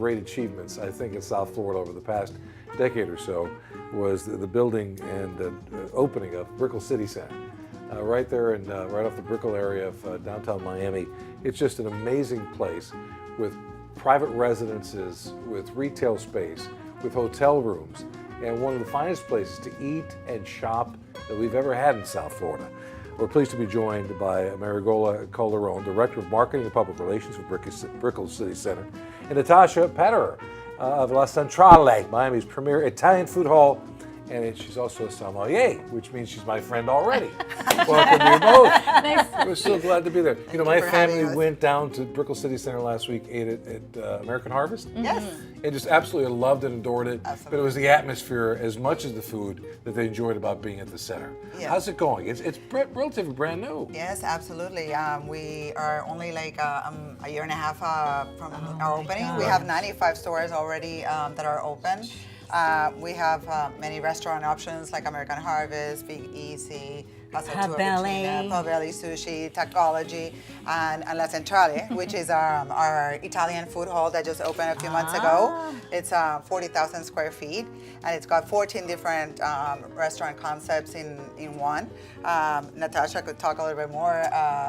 great achievements, I think, in South Florida over the past decade or so was the building and opening of Brickell City Center. Right there and right off the Brickell area of downtown Miami. It's just an amazing place with private residences, with retail space, with hotel rooms, and one of the finest places to eat and shop that we've ever had in South Florida. We're pleased to be joined by Marigola Calderon, Director of Marketing and Public Relations for Brickell City Center, and Natasha Patterer of La Centrale, Miami's premier Italian food hall. And she's also a sommelier, which means she's my friend already. Welcome to you both. Nice. We're so glad to be there. You know, my family went down to Brickell City Center last week, ate at American Harvest. Yes. And just absolutely loved it, adored it. Absolutely. But it was the atmosphere as much as the food that they enjoyed about being at the center. Yeah. How's it going? It's relatively brand new. Yes, absolutely. We are only like a year and a half from our opening. We have 95 stores already that are open. We have many restaurant options like American Harvest, Big Easy, Pobelli Sushi, Technology, and La Centrale, which is our Italian food hall that just opened a few months ago. It's 40,000 square feet, and it's got 14 different restaurant concepts in one. Natasha could talk a little bit more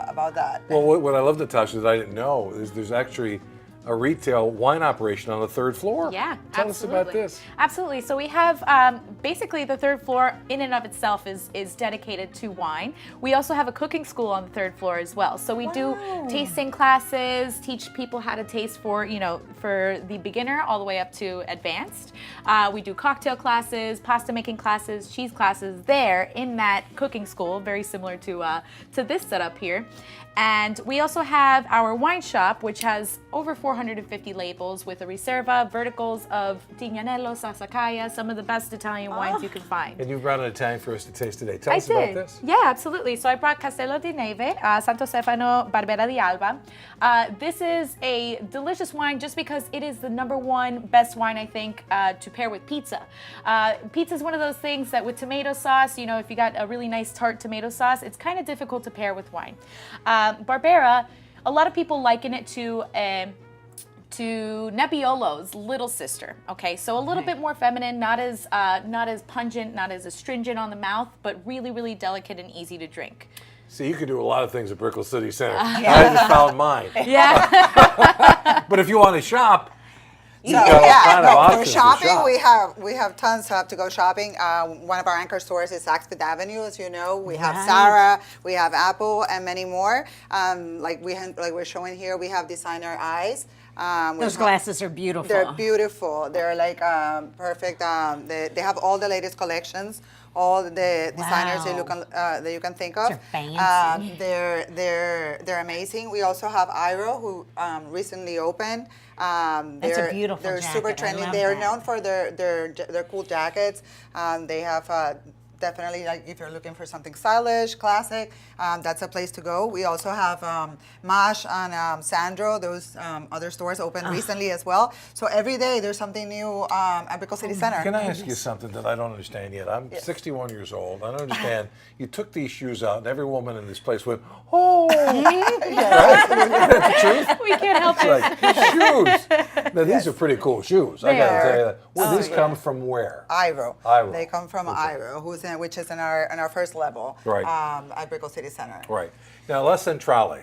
about that. Well, what I love, Natasha, that I didn't know is there's actually a retail wine operation on the third floor. Yeah, Tell us about this. Absolutely. So we have basically the third floor in and of itself is dedicated to wine. We also have a cooking school on the third floor as well. So we do tasting classes, teach people how to taste for the beginner all the way up to advanced. We do cocktail classes, pasta making classes, cheese classes there in that cooking school, very similar to this setup here. And we also have our wine shop, which has over 450 labels with a Riserva, verticals of Tignanello, Sassicaia, some of the best Italian wines you can find. And you brought an Italian for us to taste today. Tell us about this. Yeah, absolutely. So I brought Castello di Neve, Santo Stefano Barbera di Alba. This is a delicious wine just because it is the #1 best wine, I think, to pair with pizza. Pizza is one of those things that with tomato sauce, if you got a really nice tart tomato sauce, it's kind of difficult to pair with wine. Barbera, a lot of people liken it to Nebbiolo's little sister. Okay, so a little bit more feminine, not as pungent, not as astringent on the mouth, but really, really delicate and easy to drink. See, you can do a lot of things at Brickell City Center. I just found mine. Yeah. But if you want to shop, for shopping, we have tons to go shopping. One of our anchor stores is Saks Fifth Avenue, as you know. We have Zara, we have Apple, and many more. Like we're showing here, we have designer eyes. Those glasses are beautiful. They're beautiful. They're like perfect. They have all the latest collections, all the designers that you can think of. They're fancy. They're amazing. We also have Iro, who recently opened. That's a beautiful They're jacket. super trendy. They're known for their cool jackets. They have definitely, like, if you're looking for something stylish, classic, that's a place to go. We also have Mash and Sandro. Those other stores opened recently as well. So every day there's something new at Brickell City Center. Can I ask you something that I don't understand yet? I'm 61 years old. I don't understand. You took these shoes out, and every woman in this place went, "Oh!" Right? That's the truth. We can't help it. Like, shoes. Now these are pretty cool shoes. I got to tell you that. Well, these come from where? Iro. Iro. They come from Iro, which is in our first level. Right. At Brickell City Center. Right. Now, La Centrale,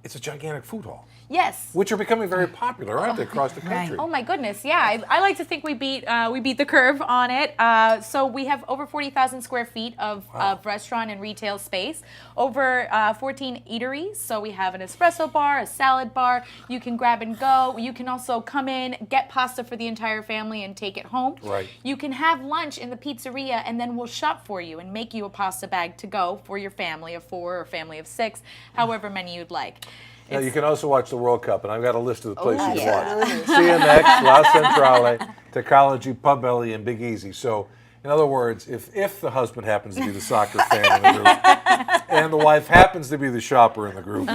it's a gigantic food hall. Yes. Which are becoming very popular, aren't they, across the country? Oh my goodness, yeah. I like to think we beat the curve on it. So we have over 40,000 square feet of restaurant and retail space, over 14 eateries. So we have an espresso bar, a salad bar. You can grab and go. You can also come in, get pasta for the entire family and take it home. Right. You can have lunch in the pizzeria, and then we'll shop for you and make you a pasta bag to go for your family of 4 or family of 6, however many you'd like. Now, you can also watch the World Cup, and I've got a list of the places to watch. CMX, La Centrale, Technology, Pobelli, and Big Easy. So, in other words, if the husband happens to be the soccer fan in the group, and the wife happens to be the shopper in the group,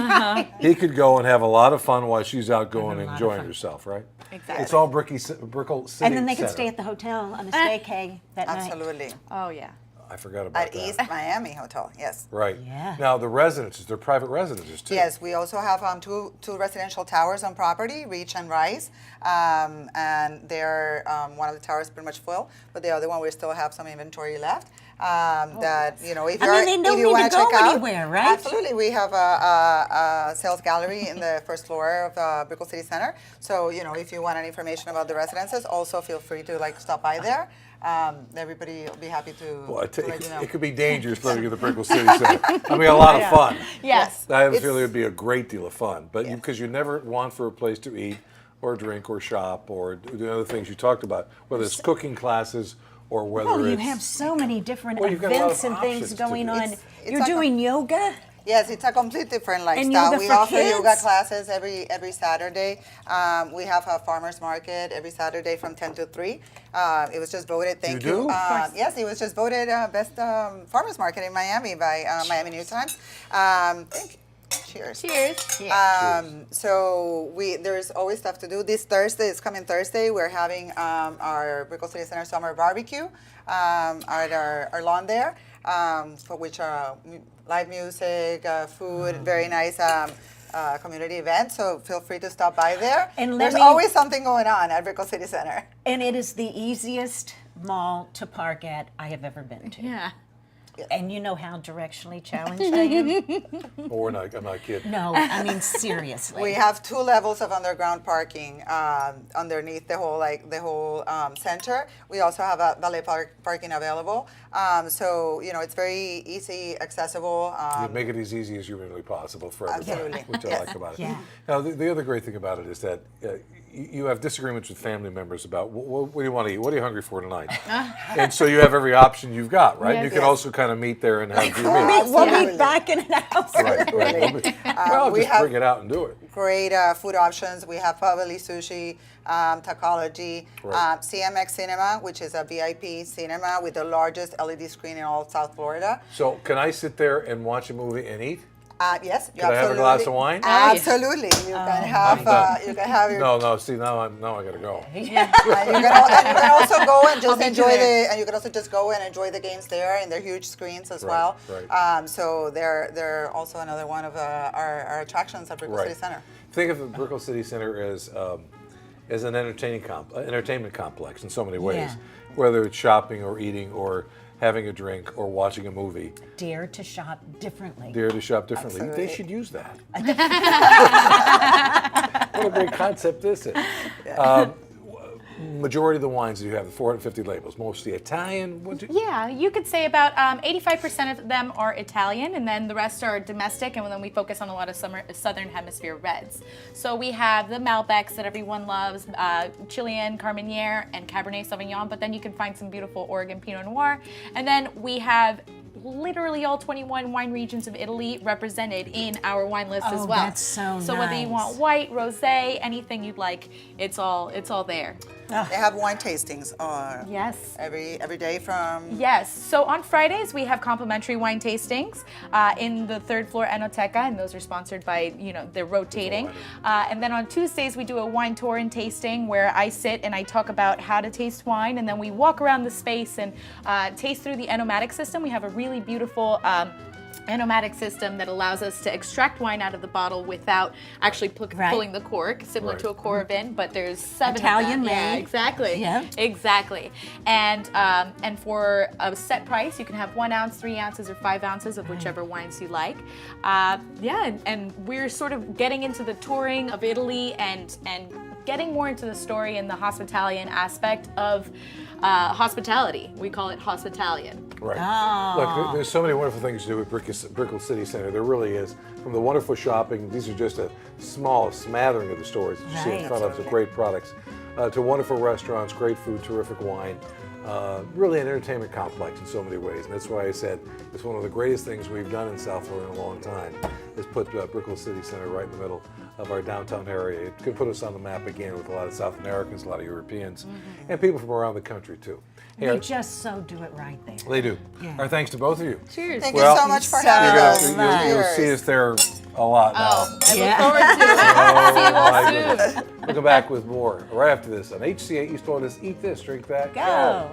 he could go and have a lot of fun while she's out going and enjoying herself, right? Exactly. It's all Brickell City And then they can Center. stay at the hotel on a staycay that night. Absolutely. Oh, yeah. I forgot about At that. East Miami Hotel, yes. Right. Yeah. Now the residences, they're private residences too. Yes, we also have two residential towers on property, Reach and Rise, and they're one of the towers pretty much full, but the other one we still have some inventory left. That if I mean, they don't if you need want to to go check out, anywhere, right? Absolutely, we have a sales gallery in the first floor of Brickell City Center. So if you want any information about the residences, also feel free to stop by there. Everybody will be happy to, Well, to let you know. it could be dangerous living in the Brickell City Center. I mean, a lot of fun. Yes. I have a It's- feeling it would be a great deal of fun, but Yes. because you never want for a place to eat or drink or shop or do the other things you talked about, whether it's cooking classes or whether Well, you it's... have so many different Well, you've got a lot events of and things options to going do. on. It's You're like doing yoga? Yes, it's a complete different lifestyle. yoga We for offer kids? yoga classes every Saturday. We have a farmers market every Saturday from 10 to 3. It was just voted. Thank You do? Yes, it was just voted best farmers market in Miami by Miami New Times. Thank you. Cheers. Cheers. So there's always stuff to do. This Thursday, it's coming Thursday, we're having our Brickell City Center Summer Barbecue at our lawn there, for which are live music, food, very nice community event. So feel free to stop by there. And there's always something going on at Brickell City Center. And it is the easiest mall to park at I have ever been to. Yeah. And you know how directionally challenged I am? Or not, I'm not kidding. No, I mean seriously. We have 2 levels of underground parking underneath the whole center. We also have a valet parking available. So it's very easy, accessible. You make it as easy as humanly possible for everybody, Absolutely. which I like about it. Yeah. Now, the other great thing about it is that you have disagreements with family members about what do you want to eat, what are you hungry for tonight, and so you have every option you've got, right? Yes. You can also kind of meet there and have your We'll meal. meet- we'll Absolutely. meet back in an hour. Right. Well, we just have- bring it out and do it. Great food options. We have Pavali Sushi, Tautology, Right. CMX Cinema, which is a VIP cinema with the largest LED screen in all South Florida. So, can I sit there and watch a movie and eat? Yes, you Can I have a absolutely. glass of wine? Absolutely, you can have. done. You can have your. No. See, now I gotta go. And you can also go and just meet you enjoy there. and you can also just go and enjoy the games there, and they're huge screens as Right, well. right. So they're also another one of our attractions at Brickell Right. City Center. Think of the Brickell City Center as an entertainment complex in so many ways, Yeah. whether it's shopping or eating or having a drink or watching a movie. Dare to shop differently. Dare to shop differently. Absolutely. They should use that. What a great concept this is. Majority of the wines that you have, the 450 labels, mostly Italian. Yeah, you could say about 85% of them are Italian, and then the rest are domestic, and then we focus on a lot of Southern Hemisphere reds. So we have the Malbecs that everyone loves, Chilean, Carmenere, and Cabernet Sauvignon, but then you can find some beautiful Oregon Pinot Noir. And then we have literally all 21 wine regions of Italy represented in our wine list as Oh, well. that's so So whether you nice. want white, rosé, anything you'd like, it's all there. They have wine tastings Yes. every day from. Yes. So on Fridays we have complimentary wine tastings in the third floor Enoteca, and those are sponsored by they're rotating. And then on Tuesdays we do a wine tour and tasting where I sit and I talk about how to taste wine, and then we walk around the space and taste through the Enomatic system. We have a really beautiful Enomatic system that allows us to extract wine out of the bottle without actually Right. pulling the cork, similar Right. to a Coravin, but there's 7 Italian of them. Yeah, made. exactly. Yeah. Exactly. And for a set price, you can have 1 ounce, 3 ounces, or 5 ounces of whichever wines you like. And we're sort of getting into the touring of Italy and getting more into the story and the hospitalian aspect of hospitality. We call it hospitalian. Right. Oh. Look, there's so many wonderful things to do at Brickell City Center. There really is. From the wonderful shopping, these are just a small smattering of the stores that you see in Right. front of us, of great products, to wonderful restaurants, great food, terrific wine. Really an entertainment complex in so many ways. And that's why I said it's one of the greatest things we've done in South Florida in a long time, is put Brickell City Center right in the middle of our downtown area. It could put us on the map again with a lot of South Americans, a lot of Europeans, and people from around the country too. They Hey, just so do it right there. they do. Yeah. Our thanks to both of you. Cheers. Thank Well, you so much for so having You're us. gonna, you'll see us there a lot now. Oh, I Yeah. look forward to it. See you Oh, all my soon. goodness. We'll come back with more right after this on HCA East Florida's Eat This, Drink That, Go.